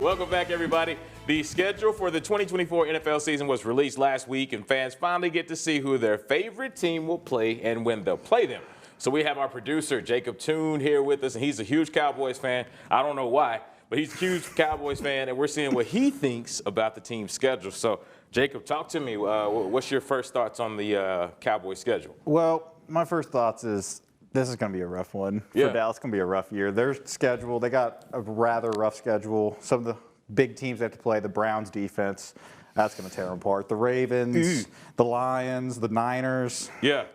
Welcome back, everybody. The schedule for the 2024 NFL season was released last week, and fans finally get to see who their favorite team will play and when they'll play them. So we have our producer, Jacob Toon, here with us, and he's a huge Cowboys fan. I don't know why, but he's a huge Cowboys fan, and we're seeing what he thinks about the team's schedule. So, Jacob, talk to me. What's your first thoughts on the Cowboys schedule? Well, my first thoughts is this is going to be a rough one for Dallas. It's going to be a rough year. Their schedule, they got a rather rough schedule. Some of the big teams they have to play, the Browns defense, that's going to tear them apart. The Ravens, the Lions, the Niners. Yeah,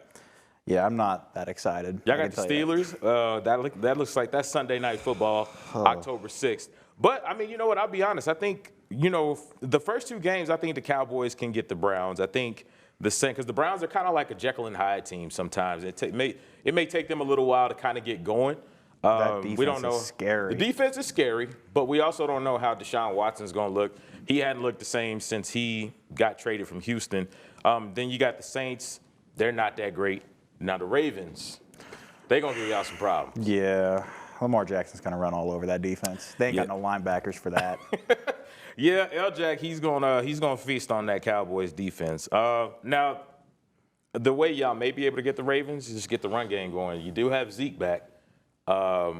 I'm not that excited. Y'all got the Steelers. That looks like that's Sunday Night Football, October 6th. But, I mean, you know what? I'll be honest. I think, the first two games, I think the Cowboys can get the Browns. I think the same, because the Browns are kind of like a Jekyll and Hyde team sometimes. It may take them a little while to kind of get going. That defense is scary. The defense is scary, but we also don't know how Deshaun Watson's going to look. He hadn't looked the same since he got traded from Houston. Then you got the Saints. They're not that great. Now the Ravens, they're going to give y'all some problems. Yeah. Lamar Jackson's going to run all over that defense. They ain't got no linebackers for that. Yeah, L-Jack, he's gonna feast on that Cowboys defense. Now, the way y'all may be able to get the Ravens is just get the run game going. You do have Zeke back. I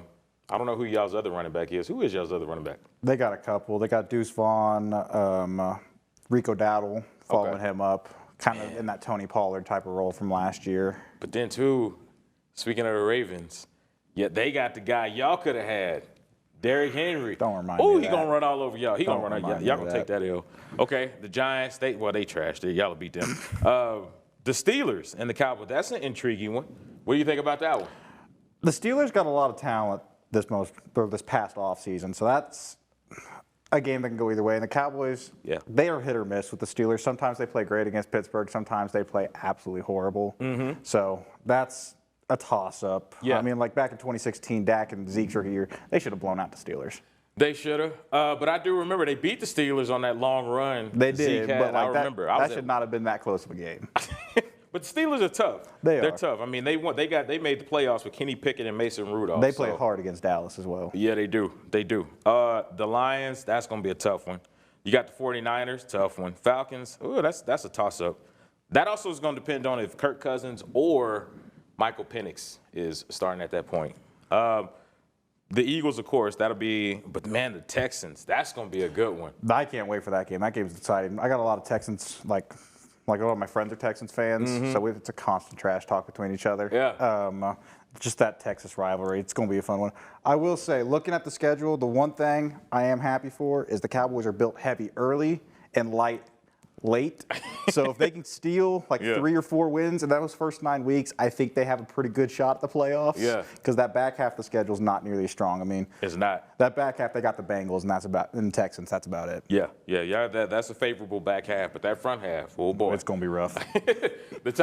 don't know who y'all's other running back is. Who is y'all's other running back? They got a couple. They got Deuce Vaughn, Rico Dowdle following him up, kind of in that Tony Pollard type of role from last year. But then, too, speaking of the Ravens, they got the guy y'all could have had. Derrick Henry. Don't remind me of that. He going to run all over y'all. He going to run all y'all. Y'all going to take that. that L. Okay, the Giants, they trashed it. Y'all will beat them. The Steelers and the Cowboys, that's an intriguing one. What do you think about that one? The Steelers got a lot of talent this past offseason, so that's a game that can go either way. And the Cowboys, they are hit or miss with the Steelers. Sometimes they play great against Pittsburgh. Sometimes they play absolutely horrible. So that's a toss-up. Yeah. I mean, like back in 2016, Dak and Zeke's rookie year, they should have blown out the Steelers. They should have. But I do remember they beat the Steelers on that long run. They did, but like I remember. That should not have been that close of a game. But the Steelers are tough. They're tough. I mean, they made the playoffs with Kenny Pickett and Mason Rudolph. They play hard against Dallas as well. Yeah, they do. They do. The Lions, that's going to be a tough one. You got the 49ers, tough one. Falcons, that's a toss-up. That also is going to depend on if Kirk Cousins or Michael Penix is starting at that point. The Eagles, of course, that'll be – but, man, the Texans, that's going to be a good one. I can't wait for that game. That game's exciting. I got a lot of Texans, like a lot of my friends are Texans fans, so it's a constant trash talk between each other. Yeah. Just that Texas rivalry. It's going to be a fun one. I will say, looking at the schedule, the one thing I am happy for is the Cowboys are built heavy early and light late. So if they can steal like 3 or 4 wins in those first 9 weeks, I think they have a pretty good shot at the playoffs. Yeah. Because that back half of the schedule is not nearly as strong. I mean, it's not. That back half, they got the Bengals, and the Texans. That's about it. Yeah. That's a favorable back half, but that front half, oh boy, it's going to be rough. The